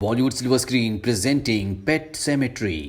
Bollywood silver screen presenting पेट cemetery.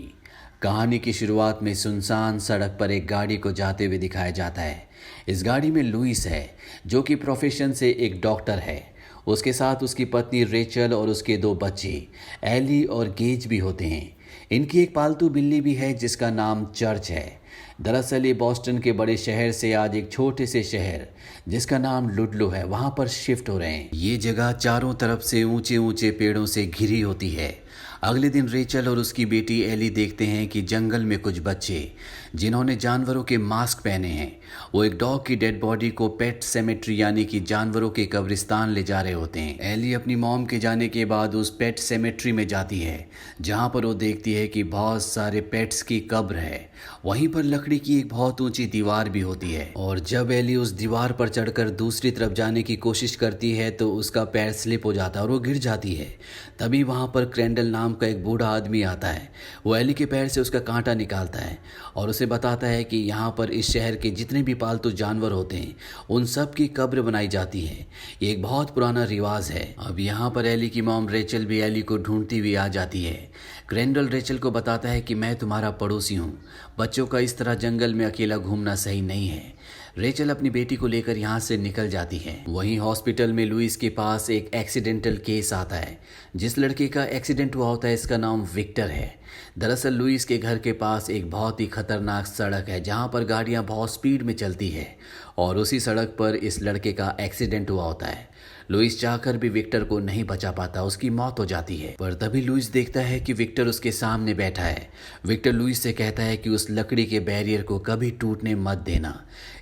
कहानी की शुरुआत में सुनसान सड़क पर एक गाड़ी को जाते हुए दिखाया जाता है। इस गाड़ी में लुइस है, जो कि प्रोफेशन से एक डॉक्टर है। उसके साथ उसकी पत्नी रेचल और उसके दो बच्चे एली और गेज भी होते हैं। इनकी एक पालतू बिल्ली भी है जिसका नाम चर्च है। दरअसल ये बॉस्टन के बड़े शहर से आज एक छोटे से शहर जिसका नाम लुडलो है वहां पर शिफ्ट हो रहे हैं। ये जगह चारों तरफ से ऊंचे ऊंचे पेड़ों से घिरी होती है। अगले दिन रेचल और उसकी बेटी एली देखते हैं कि जंगल में कुछ बच्चे जिन्होंने जानवरों के मास्क पहने हैं वो एक डॉग की डेड बॉडी को पेट सेमेट्री यानी कि जानवरों के कब्रिस्तान ले जा रहे होते हैं। एली अपनी मॉम के जाने के बाद उस पेट सेमेट्री में जाती है जहां पर वो देखती है कि बहुत सारे पेट्स की कब्र है। वहीं पर लकड़ी की एक बहुत ऊंची दीवार भी होती है और जब एली उस दीवार पर चढ़कर दूसरी तरफ जाने की कोशिश करती है तो उसका पैर स्लिप हो जाता है और वो गिर जाती है। तभी वहां पर क्रेंडल नाम का एक बूढ़ा आदमी आता है। वो एली के पैर से उसका कांटा निकालता है और उसे बताता है कि यहाँ पर इस शहर के जितने भी पालतू जानवर होते हैं उन सब की कब्र बनाई जाती है। ये एक बहुत पुराना रिवाज है। अब यहाँ पर एली की मॉम रेचल भी एली को ढूंढती हुई आ जाती है। क्रेंडल रेचल को बताता है कि मैं तुम्हारा पड़ोसी हूँ, बच्चों का इस तरह जंगल में अकेला घूमना सही नहीं है। रेचल अपनी बेटी को लेकर यहाँ से निकल जाती है। वहीं हॉस्पिटल में लुइस के पास एक एक्सीडेंटल केस आता है। जिस लड़के का एक्सीडेंट हुआ होता है इसका नाम विक्टर है। दरअसल लुइस के घर के पास एक बहुत ही खतरनाक सड़क है जहाँ पर गाड़ियाँ बहुत स्पीड में चलती है और उसी सड़क पर इस लड़के का एक्सीडेंट हुआ होता है। लुइस चाहकर भी विक्टर को नहीं बचा पाता, उसकी मौत हो जाती है। पर तभी लुइस देखता है कि विक्टर उसके सामने बैठा है। विक्टर लुइस से कहता है कि उस लकड़ी के बैरियर को कभी टूटने मत देना।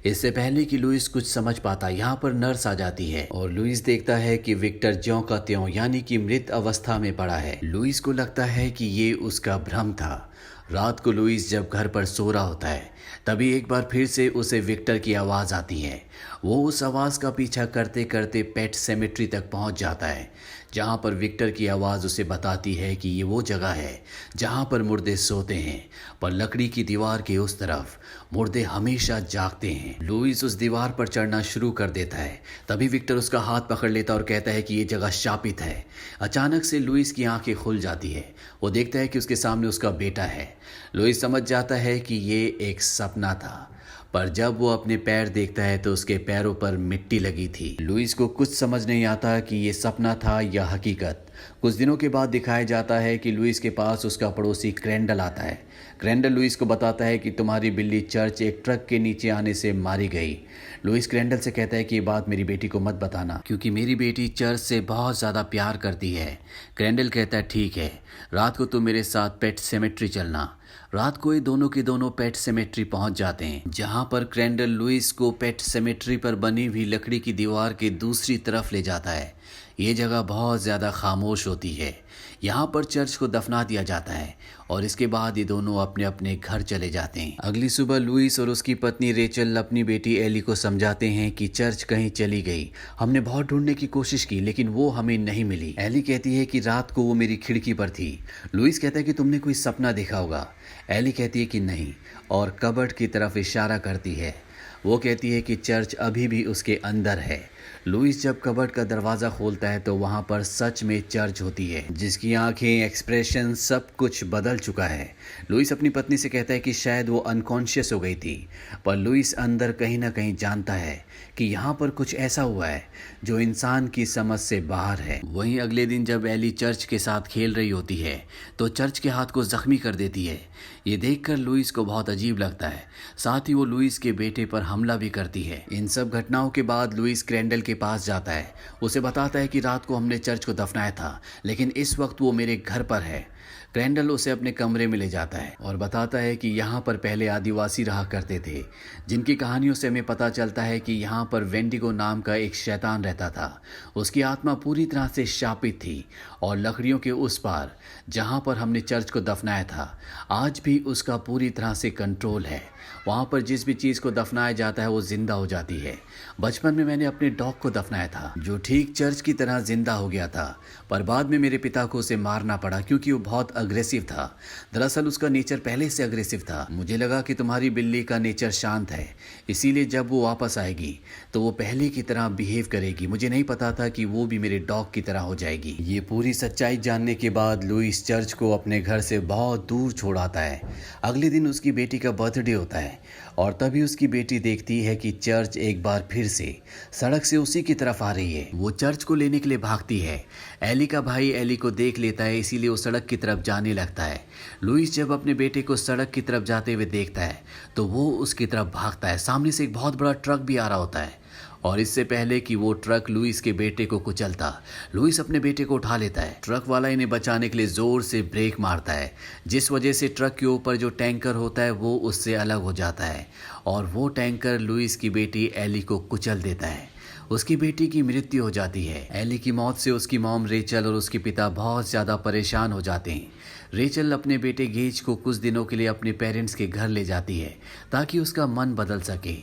इससे पहले कि लुइस कुछ समझ पाता यहाँ पर नर्स आ जाती है और लुइस देखता है कि विक्टर ज्यों का त्यों यानी कि मृत अवस्था में पड़ा है। लुइस को लगता है कि ये उसका भ्रम था। रात को लुइस जब घर पर सो रहा होता है तभी एक बार फिर से उसे विक्टर की आवाज़ आती है। वो उस आवाज़ का पीछा करते करते पेट सेमेट्री तक पहुंच जाता है जहां पर विक्टर की आवाज़ उसे बताती है कि ये वो जगह है जहां पर मुर्दे सोते हैं, पर लकड़ी की दीवार के उस तरफ मुर्दे हमेशा जागते हैं। लुइस उस दीवार पर चढ़ना शुरू कर देता है। तभी विक्टर उसका हाथ पकड़ लेता और कहता है कि ये जगह शापित है। अचानक से लुइस की आंखें खुल जाती है। वो देखता है कि उसके सामने उसका बेटा है। लुइस समझ जाता है कि ये एक सपना था, पर जब वो अपने पैर देखता है तो उसके पैरों पर मिट्टी लगी थी। लुइस को कुछ समझ नहीं आता कि ये सपना था या हकीकत। कुछ दिनों के बाद दिखाया जाता है कि लुइस के पास उसका पड़ोसी क्रेंडल आता है। क्रेंडल लुइस को बताता है कि तुम्हारी बिल्ली चर्च एक ट्रक के नीचे आने से मारी गई। लुइस क्रेंडल से कहता है कि ये बात मेरी बेटी को मत बताना क्योंकि मेरी बेटी चर्च से बहुत ज़्यादा प्यार करती है। क्रेंडल कहता है ठीक है, रात को तुम मेरे साथ पेट सेमेट्री चलना। रात को ये दोनों के दोनों पेट सेमेट्री पहुंच जाते हैं जहां पर क्रेंडल लुइस को पेट सेमेट्री पर बनी हुई लकड़ी की दीवार के दूसरी तरफ ले जाता है। ये जगह बहुत ज़्यादा खामोश होती है। यहाँ पर चर्च को दफना दिया जाता है और इसके बाद ये दोनों अपने अपने घर चले जाते हैं। अगली सुबह लुइस और उसकी पत्नी रेचल अपनी बेटी एली को समझाते हैं कि चर्च कहीं चली गई। हमने बहुत ढूंढने की कोशिश की लेकिन वो हमें नहीं मिली। एली कहती है कि रात को वो मेरी खिड़की पर थी। लुइस कहता है कि तुमने कोई सपना देखा होगा। एली कहती है कि नहीं और कबर्ड की तरफ इशारा करती है। वो कहती है कि चर्च अभी भी उसके अंदर है। लुइस जब कबर्ड का दरवाज़ा खोलता है तो वहाँ पर सच में चर्च होती है जिसकी आंखें, एक्सप्रेशन सब कुछ बदल चुका है। लुइस अपनी पत्नी से कहता है कि शायद वो अनकॉन्शियस हो गई थी, पर लुइस अंदर कहीं ना कहीं जानता है कि यहाँ पर कुछ ऐसा हुआ है जो इंसान की समझ से बाहर है। वहीं अगले दिन जब एली चर्च के साथ खेल रही होती है तो चर्च के हाथ को जख्मी कर देती है। ये देखकर लुइस को बहुत अजीब लगता है। साथ ही वो लुइस के बेटे पर हमला भी करती है। इन सब घटनाओं के बाद लुइस क्रेंडल के पास जाता है। उसे बताता है कि रात को हमने चर्च को दफनाया था लेकिन इस वक्त वो मेरे घर पर है। क्रेंडल उसे अपने कमरे में ले जाता है और बताता है कि यहाँ पर पहले आदिवासी रहा करते थे जिनकी कहानियों से हमें पता चलता है कि यहाँ पर वेंडिगो नाम का एक शैतान रहता था। उसकी आत्मा पूरी तरह से शापित थी और लकड़ियों के उस पार जहाँ पर हमने चर्च को दफनाया था आज भी उसका पूरी तरह से कंट्रोल है। वहाँ पर जिस भी चीज़ को दफनाया जाता है वो जिंदा हो जाती है। बचपन में मैंने अपने डॉग को दफनाया था, जो ठीक चर्च की तरह जिंदा हो गया था। पर बाद में मेरे पिता को उसे मारना पड़ा क्योंकि वो बहुत अग्रेसिव था। दरअसल उसका नेचर पहले से अग्रेसिव था। मुझे लगा कि तुम्हारी बिल्ली का नेचर शांत है, इसीलिए जब वो वापस आएगी तो वो पहले की तरह बिहेव करेगी। मुझे नहीं पता था कि वो भी मेरे डॉग की तरह हो जाएगी। ये पूरी सच्चाई जानने के बाद लुइस चर्च को अपने घर से बहुत दूर छोड़ आता है। अगले दिन उसकी बेटी का बर्थडे होता है और तभी उसकी बेटी देखती है कि चर्च एक बार फिर से सड़क से उसी की तरफ आ रही है। वो चर्च को लेने के लिए भागती है। एली का भाई एली को देख लेता है, इसीलिए वो सड़क की तरफ जाने लगता है। लुइस जब अपने बेटे को सड़क की तरफ जाते हुए देखता है तो वो उसकी तरफ भागता है। सामने से एक बहुत बड़ा ट्रक भी आ रहा होता है और इससे पहले कि वो ट्रक लुइस के बेटे को कुचलता, लुइस अपने बेटे को उठा लेता है। ट्रक वाला इन्हें बचाने के लिए जोर से ब्रेक मारता है, जिस वजह से ट्रक के ऊपर जो टैंकर होता है वो उससे अलग हो जाता है और वो टैंकर लुइस की बेटी एली को कुचल देता है। उसकी बेटी की मृत्यु हो जाती है। एली की मौत से उसकी मॉम रेचल और उसके पिता बहुत ज़्यादा परेशान हो जाते हैं। रेचल अपने बेटे गेज को कुछ दिनों के लिए अपने पेरेंट्स के घर ले जाती है ताकि उसका मन बदल सके।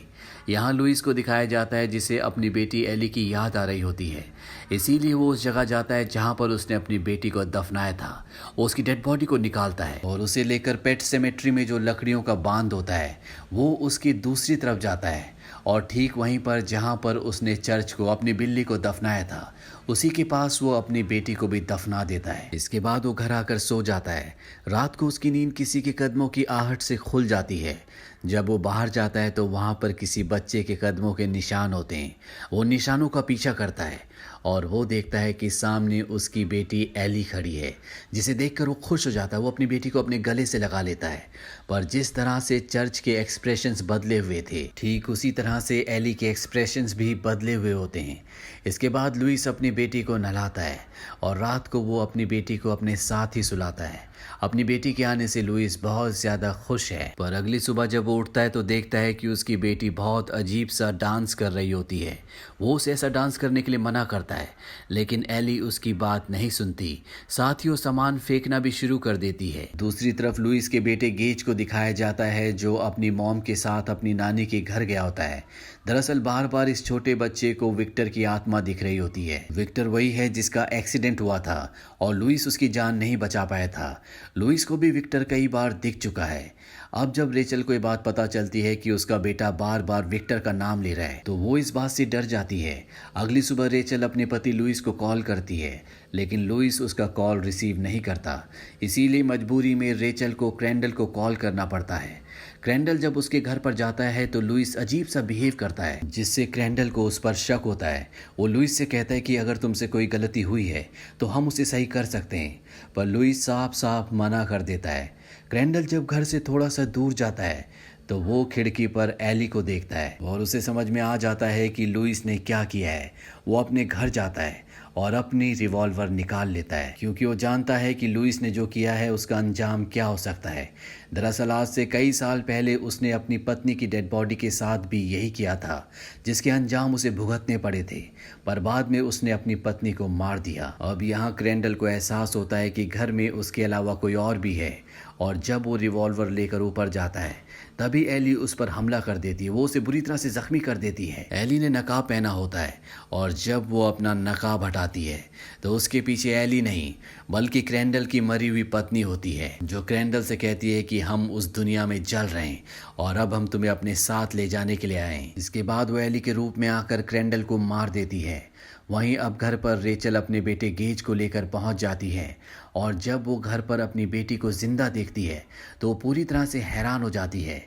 यहाँ लुइस को दिखाया जाता है जिसे अपनी बेटी एली की याद आ रही होती है, इसीलिए वो उस जगह जाता है जहाँ पर उसने अपनी बेटी को दफनाया था। वो उसकी डेड बॉडी को निकालता है और उसे लेकर पेट सेमेट्री में जो लकड़ियों का बांध होता है वो उसकी दूसरी तरफ जाता है और ठीक वहीं पर जहाँ पर उसने चर्च को अपनी बिल्ली को दफनाया था उसी के पास वो अपनी बेटी को भी दफना देता है। इसके बाद वो घर आकर सो जाता है। रात को उसकी नींद किसी के कदमों की आहट से खुल जाती है। जब वो बाहर जाता है तो वहाँ पर किसी बच्चे के कदमों के निशान होते हैं। वो निशानों का पीछा करता है और वो देखता है कि सामने उसकी बेटी एली खड़ी है, जिसे देखकर वो खुश हो जाता है। वो अपनी बेटी को अपने गले से लगा लेता है। पर जिस तरह से चर्च के एक्सप्रेशंस बदले हुए थे, ठीक उसी तरह से एली के एक्सप्रेशंस भी बदले हुए होते हैं। इसके बाद लुइस अपनी बेटी को नहलाता है और रात को वो अपनी बेटी को अपने साथ ही सुलाता है। अपनी बेटी के आने से लुइस बहुत ज़्यादा खुश है। पर अगली सुबह जब वो उठता है तो देखता है कि उसकी बेटी बहुत अजीब सा डांस कर रही होती है। वो उसे ऐसा डांस करने के लिए मना करता है, लेकिन एली उसकी बात नहीं सुनती। साथ ही वो सामान फेंकना भी शुरू कर देती है। दूसरी तरफ लुइस के बेटे गेज को दिखाया जाता है जो अपनी मॉम के साथ अपनी नानी के घर गया होता है। दरअसल बार बार इस छोटे बच्चे को विक्टर की आत्मा दिख रही होती है। विक्टर वही है जिसका एक्सीडेंट हुआ था और लुइस उसकी जान नहीं बचा पाया था। लुइस को भी विक्टर कई बार दिख चुका है। अब जब रेचल को ये बात पता चलती है कि उसका बेटा बार बार विक्टर का नाम ले रहा है तो वो इस बात से डर जाती है। अगली सुबह रेचल अपने पति लुइस को कॉल करती है, लेकिन लुइस उसका कॉल रिसीव नहीं करता। इसीलिए मजबूरी में रेचल को क्रैंडल को कॉल करना पड़ता है। क्रैंडल जब उसके घर पर जाता है तो लुइस अजीब सा बिहेव करता है, जिससे क्रैंडल को उस पर शक होता है। वो लुइस से कहता है कि अगर तुमसे कोई गलती हुई है तो हम उसे सही कर सकते हैं, पर लुइस साफ साफ मना कर देता है। क्रैंडल जब घर से थोड़ा सा दूर जाता है तो वो खिड़की पर एली को देखता है और उसे समझ में आ जाता है कि लुइस ने क्या किया है। वो अपने घर जाता है और अपनी रिवॉल्वर निकाल लेता है, क्योंकि वो जानता है कि लुइस ने जो किया है उसका अंजाम क्या हो सकता है। दरअसल आज से कई साल पहले उसने अपनी पत्नी की डेड बॉडी के साथ भी यही किया था, जिसके अंजाम उसे भुगतने पड़े थे, पर बाद में उसने अपनी पत्नी को मार दिया। अब यहाँ क्रैंडल को एहसास होता है कि घर में उसके अलावा कोई और भी है और जब वो रिवॉल्वर लेकर ऊपर जाता है तभी एली उस पर हमला कर देती है। वो उसे बुरी तरह से जख्मी कर देती है। एली ने नकाब पहना होता है और जब वो अपना नकाब हटाती है तो उसके पीछे एली नहीं बल्कि क्रैंडल की मरी हुई पत्नी होती है, जो क्रैंडल से कहती है कि हम उस दुनिया में जल रहे हैं और अब हम तुम्हें अपने साथ ले जाने के लिए आए हैं। इसके बाद वो एली के रूप में आकर क्रैंडल को मार देती है। वहीं अब घर पर रेचल अपने बेटे गेज को लेकर पहुंच जाती है और जब वो घर पर अपनी बेटी को जिंदा देखती है तो वो पूरी तरह से हैरान हो जाती है।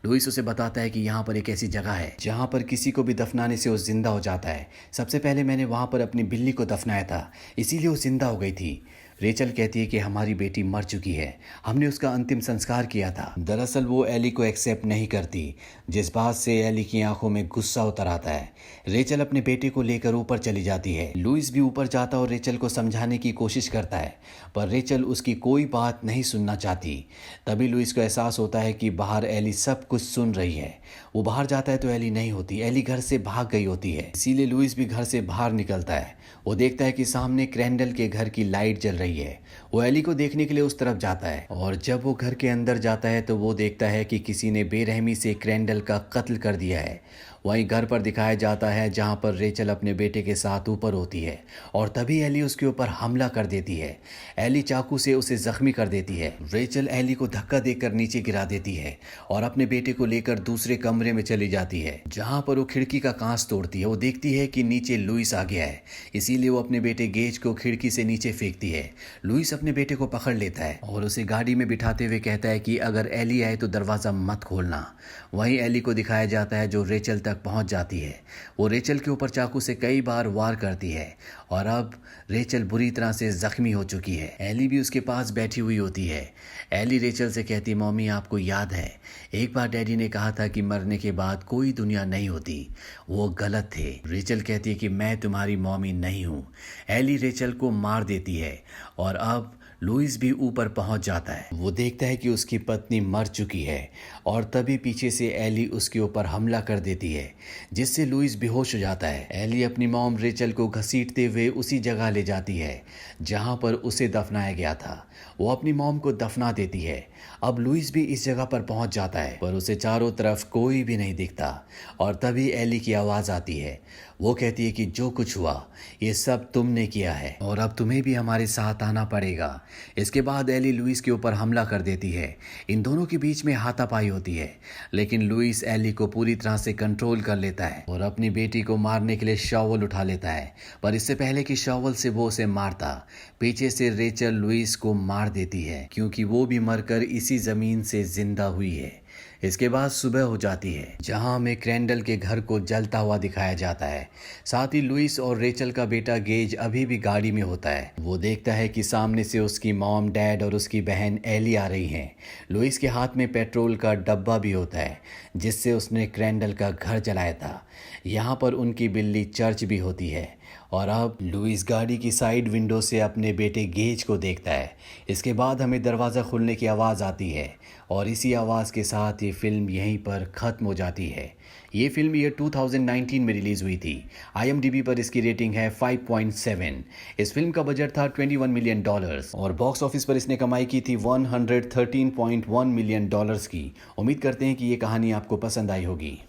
लुइस उसे बताता है कि यहाँ पर एक ऐसी जगह है जहाँ पर किसी को भी दफनाने से वो जिंदा हो जाता है। सबसे पहले मैंने वहाँ पर अपनी बिल्ली को दफनाया था, इसीलिए वो जिंदा हो गई थी। रेचल कहती है कि हमारी बेटी मर चुकी है, हमने उसका अंतिम संस्कार किया था। दरअसल वो एली को एक्सेप्ट नहीं करती, जिस बात से एली की आंखों में गुस्सा उतर आता है। रेचल अपने बेटे को लेकर ऊपर चली जाती है। लुइस भी ऊपर जाता और रेचल को समझाने की कोशिश करता है, पर रेचल उसकी कोई बात नहीं सुनना चाहती। तभी लुइस को एहसास होता है कि बाहर एली सब कुछ सुन रही है। वो बाहर जाता है तो एली नहीं होती, एली घर से भाग गई होती है। इसीलिए लुइस भी घर से बाहर निकलता है। वो देखता है कि सामने क्रैंडल के घर की लाइट जल रही है। वो एली को देखने के लिए उस तरफ जाता है और जब वो घर के अंदर जाता है तो वो देखता है कि किसी ने बेरहमी से क्रैंडल का कत्ल कर दिया है। वहीं घर पर दिखाया जाता है जहां पर रेचल अपने बेटे के साथ ऊपर होती है और तभी एली उसके ऊपर हमला कर देती है। एली चाकू से उसे जख्मी कर देती है। रेचल एली को धक्का देकर नीचे गिरा देती है और अपने बेटे को लेकर दूसरे कमरे में चली जाती है जहां पर वो खिड़की का कांच तोड़ती है। वो देखती है कि नीचे लुइस आ गया है, इसीलिए वो अपने बेटे गेज को खिड़की से नीचे फेंकती है। लुइस अपने बेटे को पकड़ लेता है और उसे गाड़ी में बिठाते हुए कहता है कि अगर एली आए तो दरवाज़ा मत खोलना। वहीं एली को दिखाया जाता है जो रेचल तक पहुंच जाती है। वो रेचल के ऊपर चाकू से कई बार वार करती है और अब रेचल बुरी तरह से जख्मी हो चुकी है। एली भी उसके पास बैठी हुई होती है। एली रेचल से कहती, मम्मी आपको याद है एक बार डैडी ने कहा था कि मरने के बाद कोई दुनिया नहीं होती, वो गलत थे। रेचल कहती है कि मैं तुम्हारी मम्मी नहीं हूँ। एली रेचल को मार देती है और अब लुइस भी ऊपर पहुंच जाता है। वो देखता है कि उसकी पत्नी मर चुकी है और तभी पीछे से एली उसके ऊपर हमला कर देती है जिससे लुइस बेहोश हो जाता है। एली अपनी मॉम रेचल को घसीटते हुए उसी जगह ले जाती है जहां पर उसे दफनाया गया था। वो अपनी मॉम को दफना देती है। अब लुइस भी इस जगह पर पहुंच जाता है पर उसे चारों तरफ कोई भी नहीं दिखता और तभी एली की आवाज़ आती है। वो कहती है कि जो कुछ हुआ ये सब तुमने किया है और अब तुम्हें भी हमारे साथ आना पड़ेगा। इसके बाद एली लुइस के ऊपर हमला कर देती है। इन दोनों के बीच में हाथापाई होती है लेकिन लुइस एली को पूरी तरह से कंट्रोल कर लेता है और अपनी बेटी को मारने के लिए शॉवल उठा लेता है। पर इससे पहले कि शॉवल से वो उसे मारता, पीछे से रेचल लुइस को मार देती है क्योंकि वो भी मरकर इसी जमीन से जिंदा हुई है। इसके बाद सुबह हो जाती है जहां हमें क्रैंडल के घर को जलता हुआ दिखाया जाता है। साथ ही लुइस और रेचल का बेटा गेज अभी भी गाड़ी में होता है। वो देखता है कि सामने से उसकी मॉम, डैड और उसकी बहन एली आ रही हैं। लुइस के हाथ में पेट्रोल का डब्बा भी होता है जिससे उसने क्रैंडल का घर जलाया था। यहाँ पर उनकी बिल्ली चर्च भी होती है और अब लुइस गाड़ी की साइड विंडो से अपने बेटे गेज को देखता है। इसके बाद हमें दरवाज़ा खुलने की आवाज़ आती है और इसी आवाज़ के साथ ये फिल्म यहीं पर ख़त्म हो जाती है। ये फिल्म ईयर 2019 में रिलीज़ हुई थी। IMDb पर इसकी रेटिंग है 5.7। इस फिल्म का बजट था $21 मिलियन और बॉक्स ऑफिस पर इसने कमाई की थी $113.1 मिलियन की। उम्मीद करते हैं कि ये कहानी आपको पसंद आई होगी।